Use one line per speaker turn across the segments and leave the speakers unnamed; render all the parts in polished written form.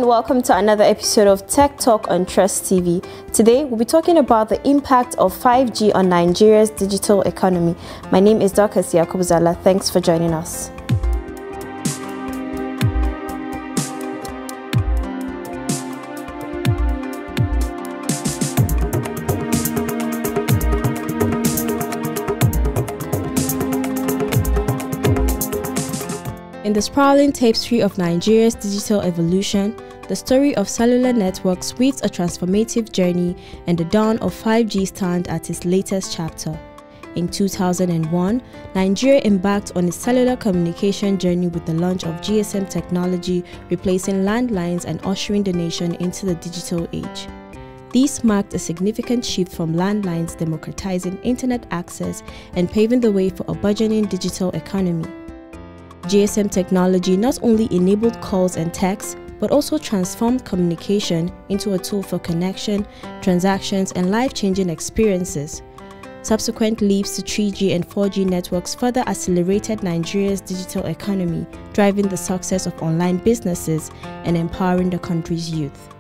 and welcome to another episode of Tech Talk on Trust TV. Today, we'll be talking about the impact of 5G on Nigeria's digital economy. My name is Dr. Yakubzala. Thanks for joining us. In the sprawling tapestry of Nigeria's digital evolution, the story of cellular networks weaves a transformative journey, and the dawn of 5G stands at its latest chapter. In 2001, Nigeria embarked on its cellular communication journey with the launch of GSM technology, replacing landlines and ushering the nation into the digital age. This marked a significant shift from landlines, democratizing internet access and paving the way for a burgeoning digital economy. GSM technology not only enabled calls and texts, but also transformed communication into a tool for connection, transactions, and life-changing experiences. Subsequent leaps to 3G and 4G networks further accelerated Nigeria's digital economy, driving the success of online businesses and empowering the country's youth.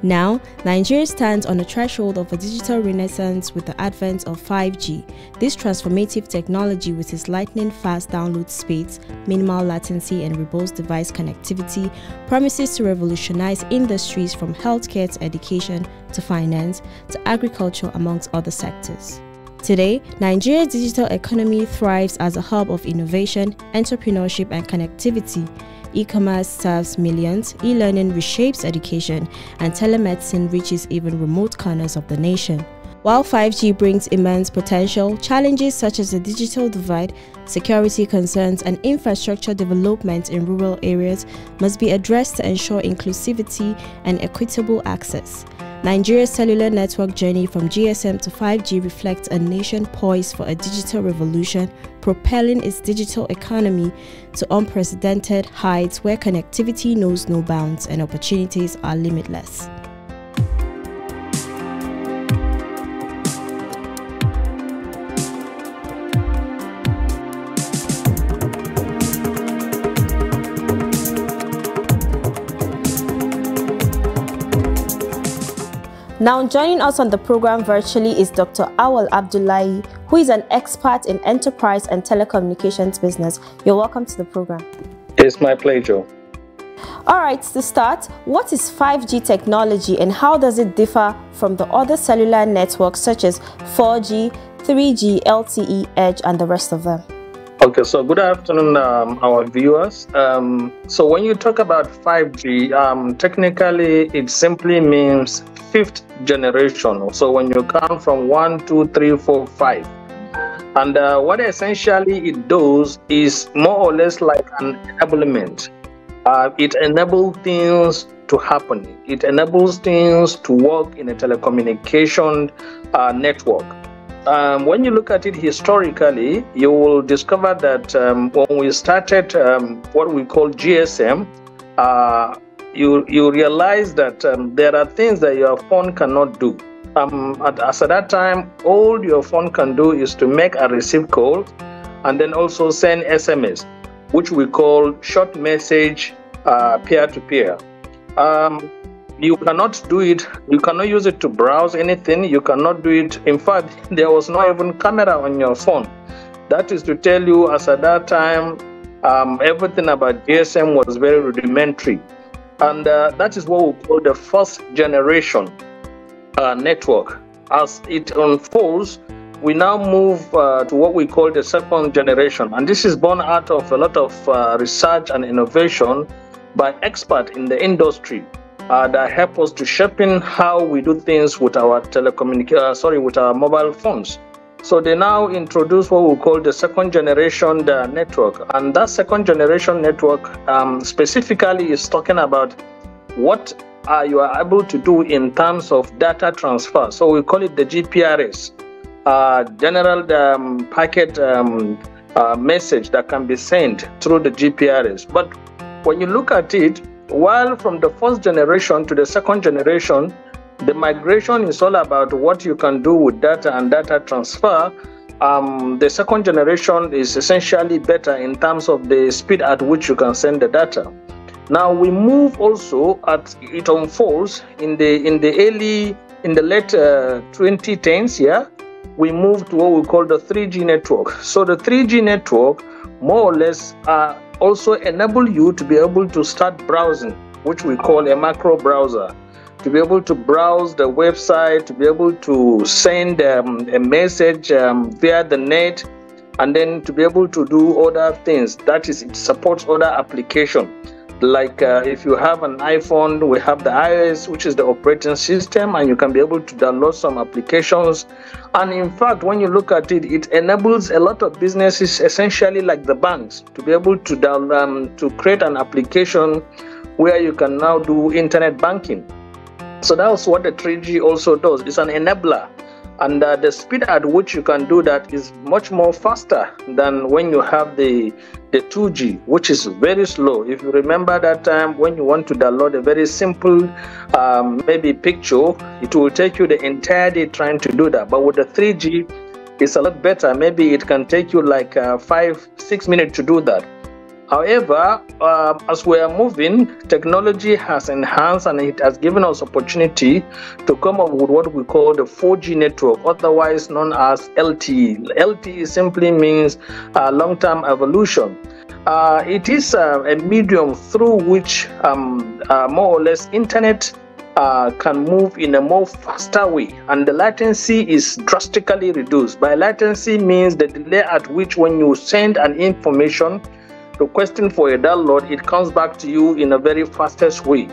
Now, Nigeria stands on the threshold of a digital renaissance with the advent of 5G. This transformative technology, with its lightning-fast download speeds, minimal latency, and robust device connectivity, promises to revolutionize industries from healthcare to education to finance to agriculture, amongst other sectors. Today, Nigeria's digital economy thrives as a hub of innovation, entrepreneurship, and connectivity. E-commerce serves millions, e-learning reshapes education, and telemedicine reaches even remote corners of the nation. While 5G brings immense potential, challenges such as the digital divide, security concerns, and infrastructure development in rural areas must be addressed to ensure inclusivity and equitable access. Nigeria's cellular network journey from GSM to 5G reflects a nation poised for a digital revolution, propelling its digital economy to unprecedented heights where connectivity knows no bounds and opportunities are limitless. Now joining us on the program virtually is Dr. Awal Abdullahi, who is an expert in enterprise and telecommunications business. You're welcome to the program.
It's my pleasure.
All right, to start, what is 5G technology and how does it differ from the other cellular networks such as 4G, 3G, LTE, Edge, and the rest of them?
Okay, so good afternoon, our viewers. So when you talk about 5G, technically it simply means fifth generation. So when you count from 1, 2, 3, 4, 5. And what essentially it does is more or less like an enablement. It enables things to happen. It enables things to work in a telecommunication network. When you look at it historically, you will discover that when we started what we call GSM, you realize that there are things that your phone cannot do. As at that time, all your phone can do is to make a receive call and then also send SMS, which we call short message peer-to-peer. You cannot do it, you cannot use it to browse anything, you cannot do it. In fact, there was not even camera on your phone. That is to tell you, as at that time, everything about GSM was very rudimentary. And that is what we call the first generation network. As it unfolds, we now move to what we call the second generation. And this is born out of a lot of research and innovation by experts in the industry. That help us to shaping how we do things with our with our mobile phones. So they now introduce what we call the second generation network, and that second generation network specifically is talking about what you are able to do in terms of data transfer. So we call it the GPRS, general packet message that can be sent through the GPRS. But when you look at it, while from the first generation to the second generation, the migration is all about what you can do with data and data transfer. The second generation is essentially better in terms of the speed at which you can send the data. Now we move also as it unfolds in the late 2010s. Yeah, we move to what we call the 3G network. So the 3G network more or less also enable you to be able to start browsing, which we call a macro browser, to be able to browse the website, to be able to send a message via the net, and then to be able to do other things. That is, it supports other applications. Like if you have an iPhone, we have the iOS, which is the operating system, and you can be able to download some applications. And in fact, when you look at it, it enables a lot of businesses, essentially like the banks, to be able to to create an application where you can now do internet banking. So that's what the 3G also does. It's an enabler. And the speed at which you can do that is much more faster than when you have the 2G, which is very slow. If you remember that time when you want to download a very simple maybe picture, it will take you the entire day trying to do that. But with the 3G, it's a lot better. Maybe it can take you like 5-6 minutes to do that. However, as we are moving, technology has enhanced and it has given us opportunity to come up with what we call the 4G network, otherwise known as LTE. LTE simply means long-term evolution. It is a medium through which more or less internet can move in a more faster way, and the latency is drastically reduced. By latency means the delay at which when you send an information requesting for a download, it comes back to you in a very fastest way.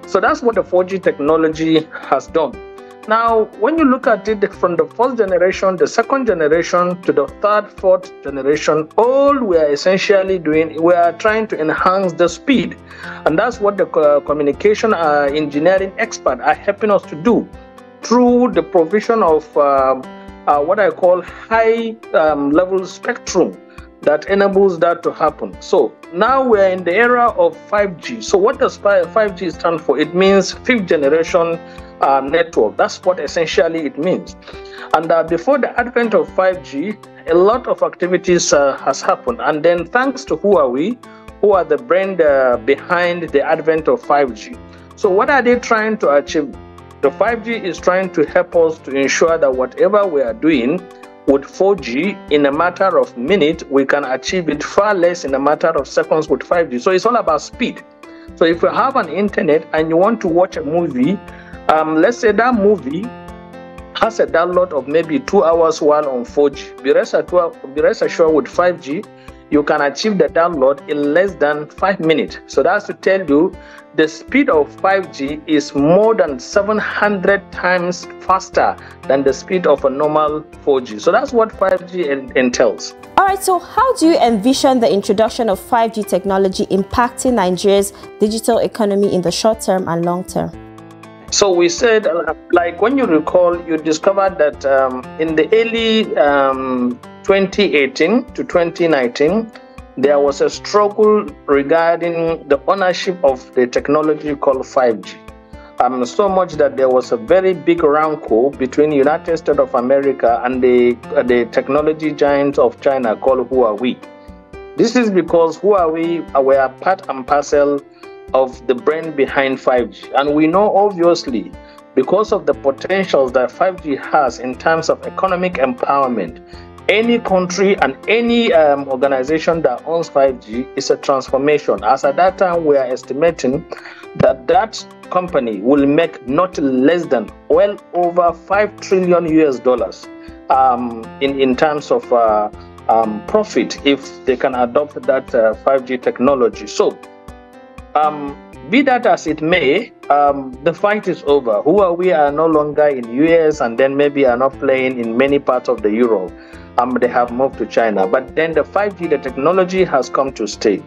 So that's what the 4G technology has done. Now, when you look at it from the first generation, the second generation to the third, fourth generation, all we are essentially doing, we are trying to enhance the speed. And that's what the communication engineering experts are helping us to do through the provision of what I call high level spectrum that enables that to happen. So now we're in the era of 5G. So what does 5G stand for? It means fifth generation network. That's what essentially it means. And before the advent of 5G, a lot of activities has happened. And then thanks to Huawei, who are the brand behind the advent of 5G. So what are they trying to achieve? The 5G is trying to help us to ensure that whatever we are doing with 4G, in a matter of minutes, we can achieve it far less in a matter of seconds with 5G. So it's all about speed. So if you have an internet and you want to watch a movie, let's say that movie has a download of maybe 2 hours while on 4G. Be rest assured with 5G, you can achieve the download in less than 5 minutes. So that's to tell you the speed of 5G is more than 700 times faster than the speed of a normal 4G. So that's what 5G entails.
All right, so how do you envision the introduction of 5G technology impacting Nigeria's digital economy in the short term and long term?
So we said, like when you recall, you discovered that in the early 2018 to 2019, there was a struggle regarding the ownership of the technology called 5G. So much that there was a very big rancor between the United States of America and the technology giant of China called Huawei. This is because Huawei were part and parcel of the brand behind 5G. And we know, obviously, because of the potentials that 5G has in terms of economic empowerment, any country and any organization that owns 5G is a transformation. As at that time, we are estimating that that company will make not less than well over $5 trillion in terms of profit if they can adopt that 5G technology. So, be that as it may, the fight is over. Huawei are no longer in US and then maybe are not playing in many parts of the Europe. They have moved to China. But then the 5G, the technology has come to stay.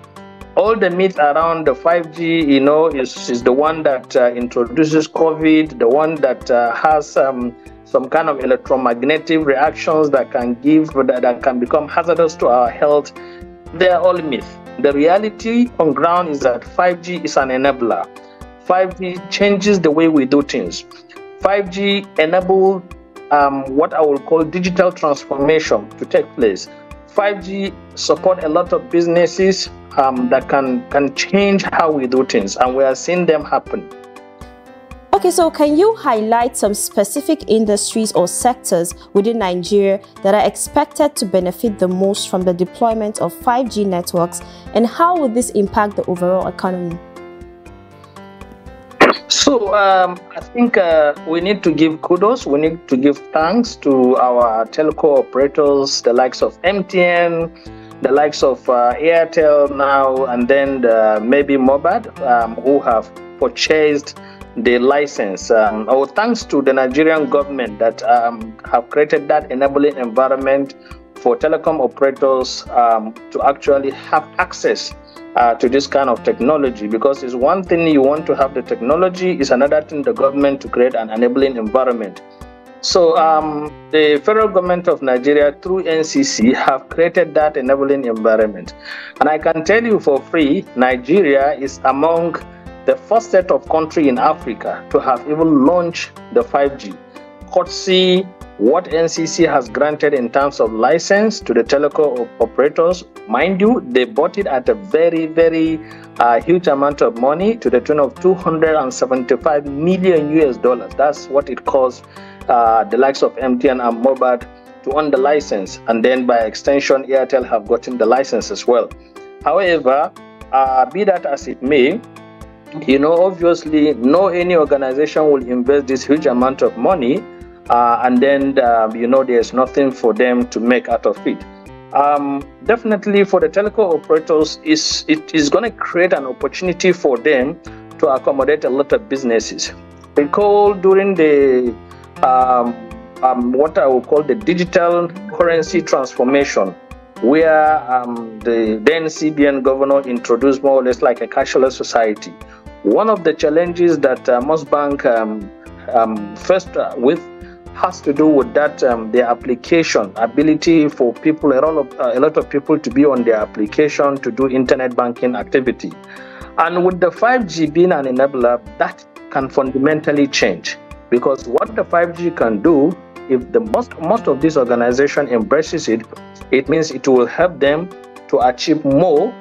All the myths around the 5G, you know, is the one that introduces COVID, the one that has some kind of electromagnetic reactions that can become hazardous to our health. They are all myths. The reality on ground is that 5G is an enabler. 5G changes the way we do things. 5G enables what I will call digital transformation to take place. 5G support a lot of businesses that can change how we do things, and we are seeing them happen.
Okay, so can you highlight some specific industries or sectors within Nigeria that are expected to benefit the most from the deployment of 5G networks, and how will this impact the overall economy?
So I think we need to give kudos, we need to give thanks to our telco operators, the likes of MTN, the likes of Airtel now, and then maybe Mobad, who have purchased the license. Our thanks to the Nigerian government that have created that enabling environment for telecom operators to actually have access to this kind of technology, because it's one thing you want to have the technology, it's another thing the government to create an enabling environment. So the federal government of Nigeria through NCC have created that enabling environment. And I can tell you for free, Nigeria is among the first set of countries in Africa to have even launched the 5G, courtesy what NCC has granted in terms of license to the telecom operators. Mind you, they bought it at a very, very huge amount of money, to the tune of 275 million US dollars. That's what it cost the likes of MTN and Mobad to own the license, and then by extension Airtel have gotten the license as well. However, be that as it may, obviously no any organization will invest this huge amount of money and then there's nothing for them to make out of it. Definitely for the telco operators, it is going to create an opportunity for them to accommodate a lot of businesses. Recall during the what I will call the digital currency transformation, where the then CBN governor introduced more or less like a cashless society. One of the challenges that most banks faced with has to do with that their application ability for people, a lot of people to be on their application to do internet banking activity. And with the 5G being an enabler, that can fundamentally change, because what the 5G can do, if the most of this organization embraces it, it means it will help them to achieve more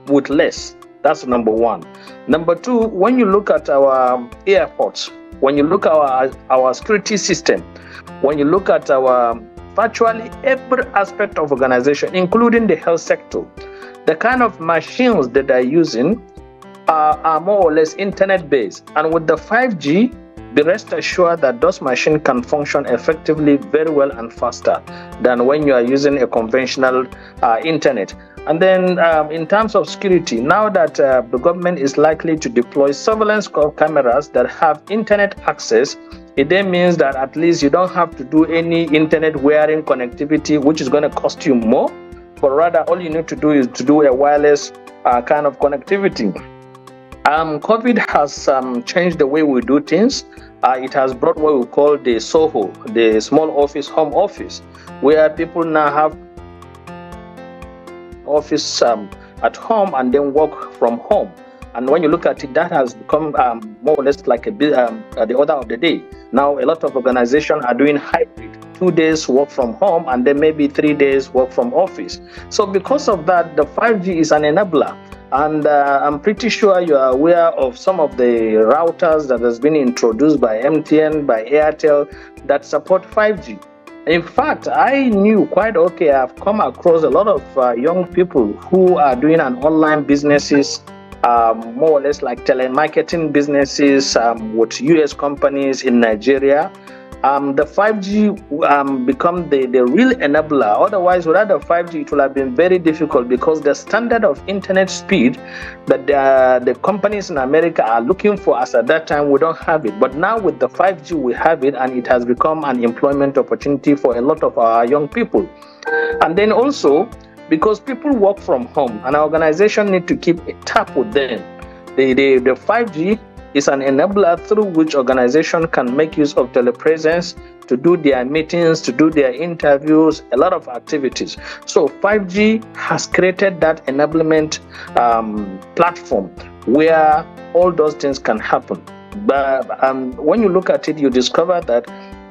with less. That's number one. Number two, when you look at our airports, when you look at our security system, when you look at our virtually every aspect of organization, including the health sector, the kind of machines that they're using are more or less internet-based. And with the 5G, be rest assured that those machines can function effectively very well and faster than when you are using a conventional internet. And then in terms of security, now that the government is likely to deploy surveillance cameras that have internet access, it then means that at least you don't have to do any internet wiring connectivity, which is going to cost you more, but rather all you need to do is to do a wireless kind of connectivity. COVID has changed the way we do things. It has brought what we call the SOHO, the small office, home office, where people now have office at home and then work from home. And when you look at it, that has become more or less like the order of the day. Now, a lot of organizations are doing hybrid, 2 days work from home and then maybe 3 days work from office. So because of that, the 5G is an enabler. And I'm pretty sure you are aware of some of the routers that has been introduced by MTN, by Airtel, that support 5G. In fact, I knew quite okay, I've come across a lot of young people who are doing an online businesses, more or less like telemarketing businesses with US companies in Nigeria. The 5G become the real enabler. Otherwise, without the 5G, it would have been very difficult, because the standard of internet speed that the companies in America are looking for as at that time, we don't have it. But now with the 5G, we have it, and it has become an employment opportunity for a lot of our young people. And then also, because people work from home and our organization need to keep a tap with them, the 5G is an enabler through which organization can make use of telepresence to do their meetings, to do their interviews, a lot of activities. So 5G has created that enablement platform where all those things can happen. But when you look at it, you discover that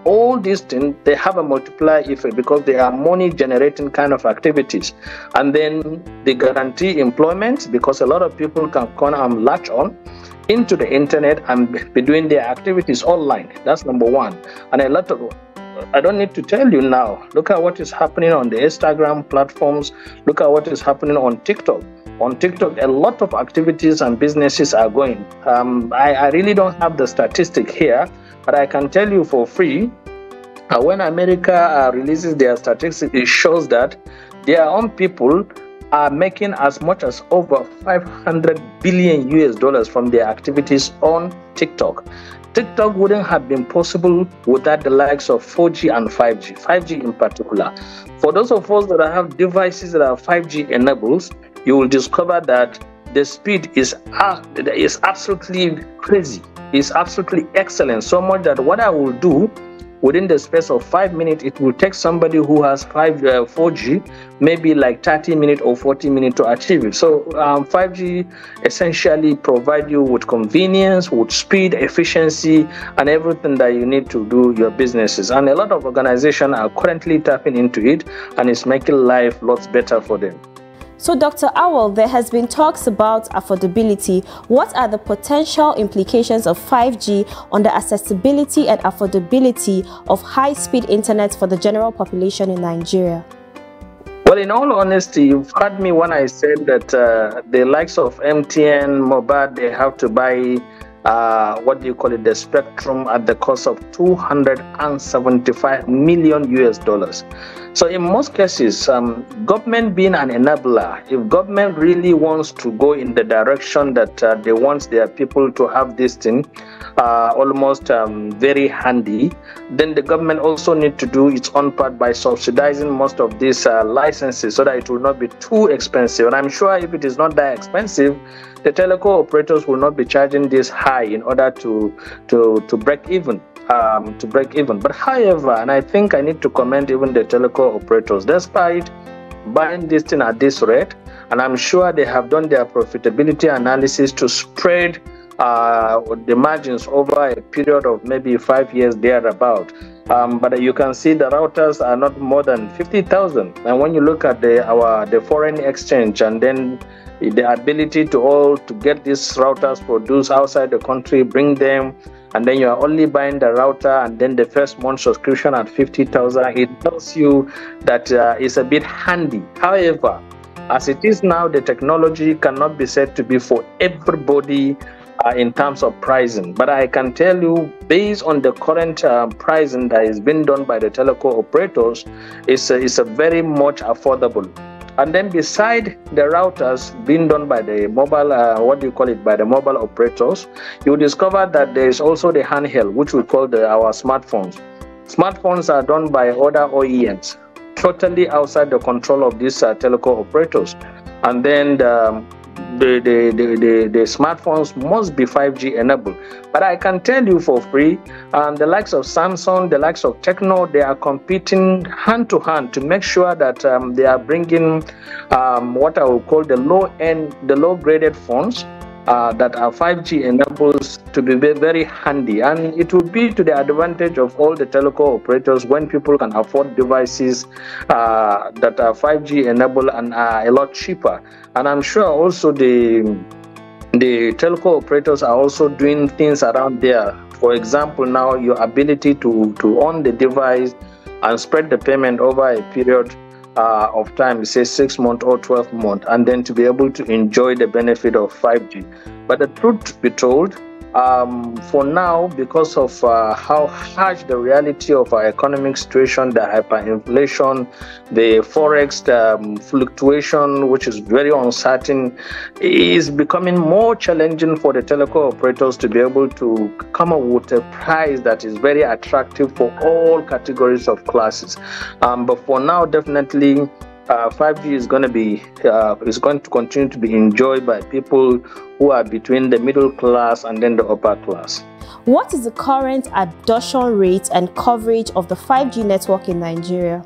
all these things, they have a multiplier effect because they are money generating kind of activities. And then they guarantee employment because a lot of people can come and latch on into the internet and be doing their activities online. That's number one. And a lot of, I don't need to tell you now, look at what is happening on the Instagram platforms. Look at what is happening on TikTok. On TikTok, a lot of activities and businesses are going. I really don't have the statistic here, but I can tell you for free, when America releases their statistics, it shows that their own people are making as much as over 500 billion US dollars from their activities on TikTok. TikTok wouldn't have been possible without the likes of 4G and 5G, 5G in particular. For those of us that have devices that are 5G enabled, you will discover that the speed is absolutely crazy. It's absolutely excellent. So much that what I will do within the space of 5 minutes, it will take somebody who has 4G maybe like 30 minutes or 40 minutes to achieve it. So 5G essentially provide you with convenience, with speed, efficiency, and everything that you need to do your businesses. And a lot of organizations are currently tapping into it, and it's making life lots better for them.
So, Dr. Awal, there has been talks about affordability. What are the potential implications of 5G on the accessibility and affordability of high-speed internet for the general population in Nigeria?
Well, in all honesty, you've heard me when I said that the likes of MTN, Mobile, they have to buy the spectrum at the cost of 275 million US dollars. So in most cases, government being an enabler, if government really wants to go in the direction that they want their people to have this thing almost very handy, then the government also need to do its own part by subsidizing most of these licenses so that it will not be too expensive. And I'm sure if it is not that expensive, the telecom operators will not be charging this high in order to break even. But however, and I think I need to commend even the telecom operators, despite buying this thing at this rate, and I'm sure they have done their profitability analysis to spread the margins over a period of maybe 5 years thereabout. But you can see the routers are not more than 50,000. And when you look at the foreign exchange and then the ability to get these routers produced outside the country, bring them, and then you are only buying the router and then the first month subscription at 50,000, it tells you that it's a bit handy. However, as it is now, the technology cannot be said to be for everybody in terms of pricing. But I can tell you, based on the current pricing that is being done by the telecom operators, it's a very much affordable. And then beside the routers being done by the mobile, by the mobile operators, you discover that there is also the handheld, which we call our smartphones. Smartphones are done by other OEMs, totally outside the control of these telecom operators. And then the smartphones must be 5G enabled. But I can tell you for free, the likes of Samsung, the likes of Techno, they are competing hand to hand to make sure that they are bringing what I will call the low graded phones that are 5G enabled to be very handy, and it will be to the advantage of all the telecom operators when people can afford devices that are 5G enabled and are a lot cheaper. And I'm sure also the telecom operators are also doing things around there. For example, now your ability to own the device and spread the payment over a period of time, say 6 months or 12 months, and then to be able to enjoy the benefit of 5G. But the truth be told, for now, because of how harsh the reality of our economic situation, the hyperinflation, the forex fluctuation, which is very uncertain, is becoming more challenging for the telecom operators to be able to come up with a price that is very attractive for all categories of classes. But for now, definitely 5G is going to continue to be enjoyed by people who are between the middle class and then the upper class.
What is the current adoption rate and coverage of the 5G network in Nigeria?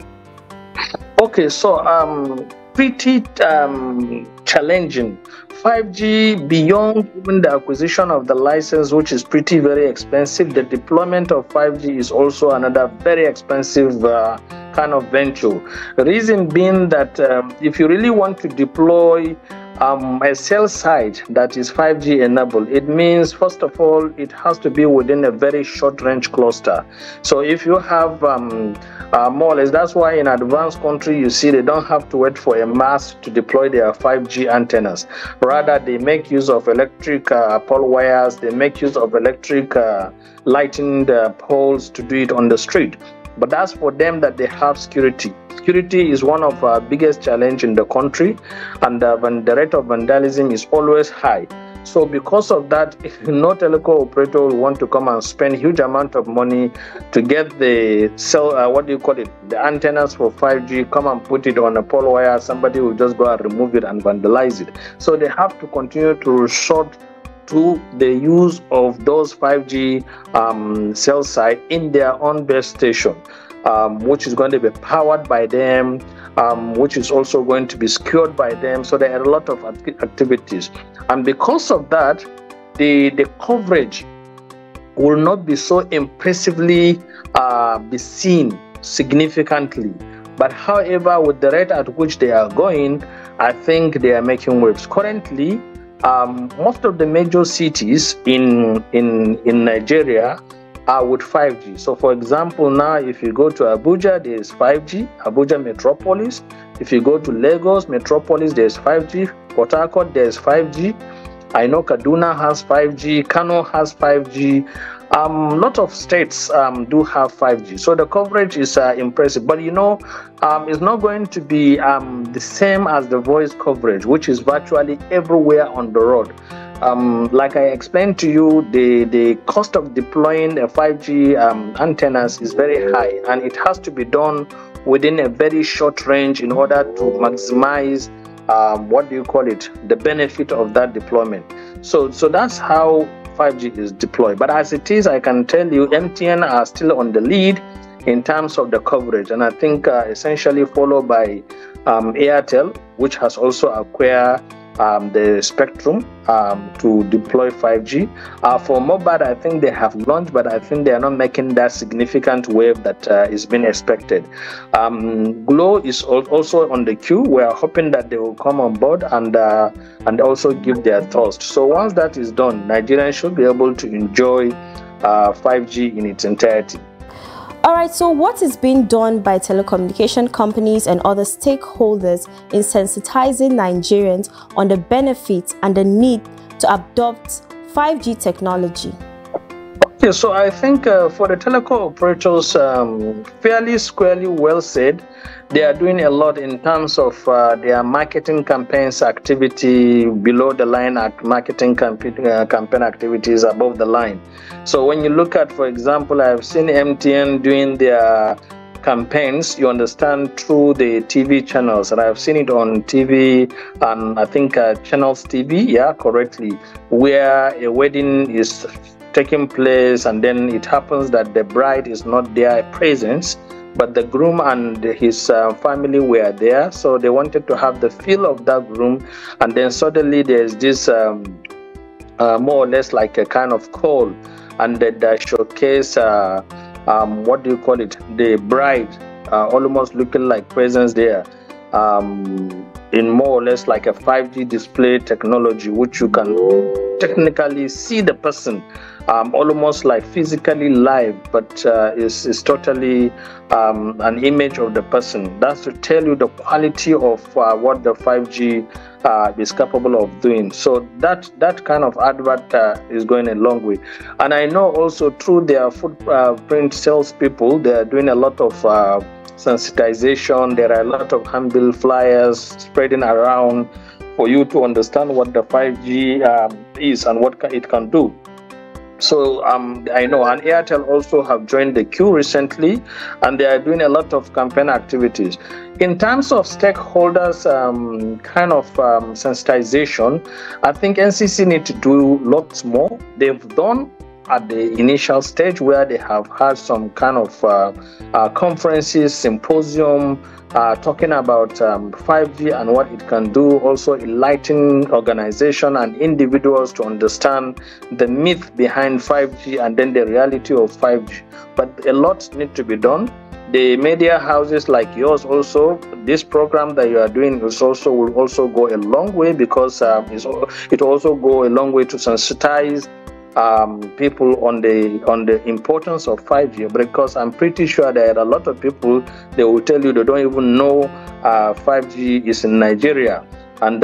Okay, so pretty challenging 5G, beyond even the acquisition of the license, which is pretty very expensive, the deployment of 5G is also another very expensive kind of venture. The reason being that if you really want to deploy a cell site that is 5G enabled, it means, first of all, it has to be within a very short range cluster. So if you have more or less, that's why in advanced country you see they don't have to wait for a mast to deploy their 5G antennas. Rather, they make use of electric pole wires, they make use of electric lighting poles to do it on the street. But that's for them that they have security. Security is one of our biggest challenge in the country, and the rate of vandalism is always high. So because of that, no telecom operator will want to come and spend huge amount of money to get the cell, the antennas for 5G, come and put it on a pole wire. Somebody will just go and remove it and vandalize it. So they have to continue to resort to the use of those 5G cell sites in their own base station, which is going to be powered by them, which is also going to be secured by them. So there are a lot of activities, and because of that, the coverage will not be so impressively be seen significantly. But however, with the rate at which they are going, I think they are making waves. Currently, most of the major cities in Nigeria are with 5G. So for example, now if you go to Abuja, there is 5G, Abuja Metropolis. If you go to Lagos Metropolis, there is 5G. Port Harcourt, there is 5G. I know Kaduna has 5G, Kano has 5G. Lot of states do have 5G. So the coverage is impressive. But you know, it's not going to be the same as the voice coverage, which is virtually everywhere on the road. Like I explained to you, the cost of deploying a 5G antennas is very high, and it has to be done within a very short range in order to maximize the benefit of that deployment. So that's how 5G is deployed. But as it is, I can tell you MTN are still on the lead in terms of the coverage, and I think essentially followed by Airtel, which has also acquired the spectrum to deploy 5G. For mobile, I think they have launched, but I think they are not making that significant wave that is being expected. Glow is also on the queue. We are hoping that they will come on board and also give their thoughts. So once that is done, Nigerians should be able to enjoy 5G in its entirety.
All right, so what is being done by telecommunication companies and other stakeholders in sensitizing Nigerians on the benefits and the need to adopt 5G technology?
Okay, so I think for the telecom operators, fairly squarely well said, they are doing a lot in terms of their marketing campaigns activity, below the line marketing campaign activities, above the line. So when you look at, for example, I've seen MTN doing their campaigns, you understand, through the TV channels, and I've seen it on TV, and I think Channels TV, yeah, correctly, where a wedding is taking place, and then it happens that the bride is not there present, but the groom and his family were there, so they wanted to have the feel of that groom, and then suddenly there's this more or less like a kind of call, and that showcase the bride almost looking like presence there, in more or less like a 5G display technology, which you can technically see the person almost like physically live, but is totally an image of the person. That's to tell you the quality of what the 5G is capable of doing. So that kind of advert is going a long way. And I know also through their footprint salespeople, they are doing a lot of sensitization. There are a lot of handbill flyers spreading around for you to understand what the 5G is and what it can do. So I know, and Airtel also have joined the queue recently, and they are doing a lot of campaign activities. In terms of stakeholders sensitization, I think NCC need to do lots more. They've done at the initial stage where they have had some kind of conferences, symposium, talking about 5G and what it can do, also enlightening organizations and individuals to understand the myth behind 5G and then the reality of 5G. But a lot needs to be done. The media houses like yours also, this program that you are doing will also go a long way, because it also go a long way to sensitize people on the importance of 5G, because I'm pretty sure there are a lot of people, they will tell you they don't even know 5G is in Nigeria. And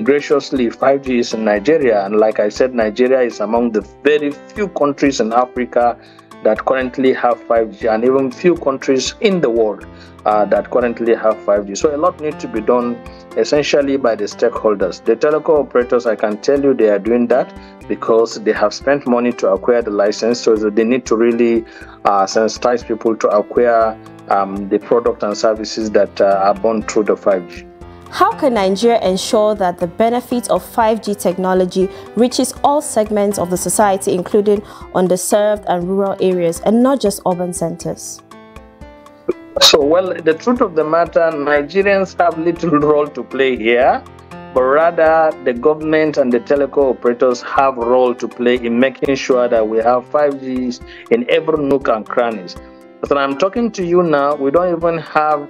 graciously, 5G is in Nigeria. And like I said, Nigeria is among the very few countries in Africa that currently have 5G, and even few countries in the world that currently have 5G. So a lot needs to be done essentially by the stakeholders. The telecom operators, I can tell you, they are doing that because they have spent money to acquire the license, so they need to really sensitize people to acquire the product and services that are born through the 5G.
How can Nigeria ensure that the benefits of 5G technology reaches all segments of the society, including underserved and rural areas, and not just urban centers?
So, well, the truth of the matter, Nigerians have little role to play here, but rather the government and the telecom operators have a role to play in making sure that we have 5Gs in every nook and crannies. So I'm talking to you now, we don't even have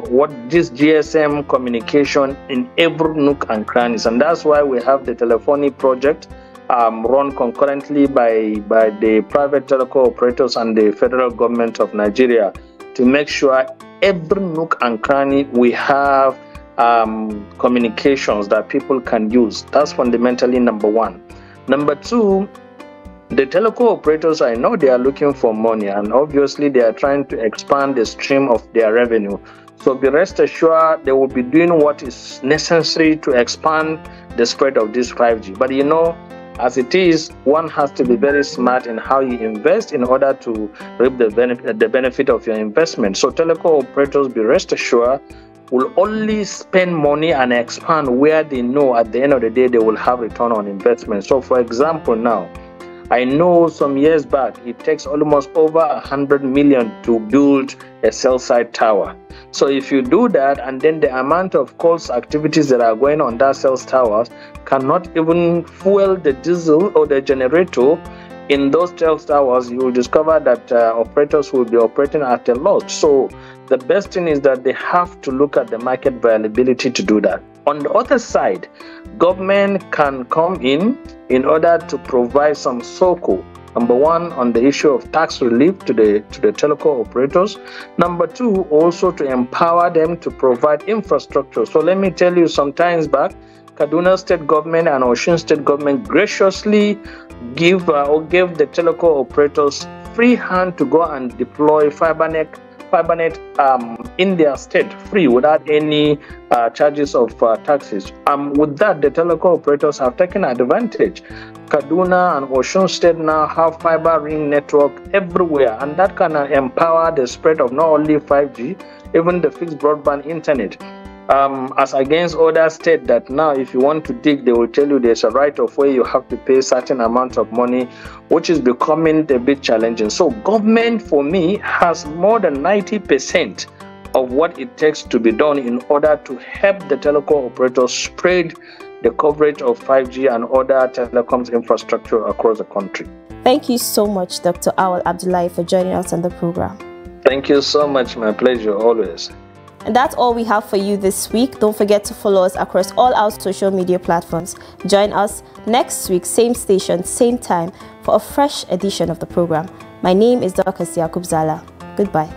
what this GSM communication in every nook and crannies, and that's why we have the telephony project run concurrently by the private telecom operators and the federal government of Nigeria to make sure every nook and cranny we have communications that people can use. That's fundamentally number one. Number two, the telecom operators, I know they are looking for money, and obviously they are trying to expand the stream of their revenue. So be rest assured they will be doing what is necessary to expand the spread of this 5G. But you know, as it is, one has to be very smart in how you invest in order to reap the benefit of your investment. So telecom operators, be rest assured, will only spend money and expand where they know at the end of the day they will have return on investment. So for example, now, I know some years back, it takes almost over 100 million to build a cell site tower. So if you do that, and then the amount of calls activities that are going on that cell towers cannot even fuel the diesel or the generator in those cell towers, you will discover that operators will be operating at a loss. So the best thing is that they have to look at the market viability to do that. On the other side, government can come in order to provide some SOCO. Number one, on the issue of tax relief to the telecom operators. Number two, also to empower them to provide infrastructure. So let me tell you, some times back, Kaduna State government and Osun State government graciously gave the telecom operators free hand to go and deploy fibernet in their state, free, without any charges of taxes. With that, the telecom operators have taken advantage. Kaduna and Osun State now have fiber ring network everywhere, and that can empower the spread of not only 5G, even the fixed broadband internet. As against other states that now if you want to dig, they will tell you there's a right of way, you have to pay certain amount of money, which is becoming a bit challenging. So government, for me, has more than 90% of what it takes to be done in order to help the telecom operators spread the coverage of 5G and other telecoms infrastructure across the country.
Thank you so much, Dr. Awal Abdullahi, for joining us on the program.
Thank you so much. My pleasure, always.
And that's all we have for you this week. Don't forget to follow us across all our social media platforms. Join us next week, same station, same time, for a fresh edition of the program. My name is Dr. Yakub Zala. Goodbye.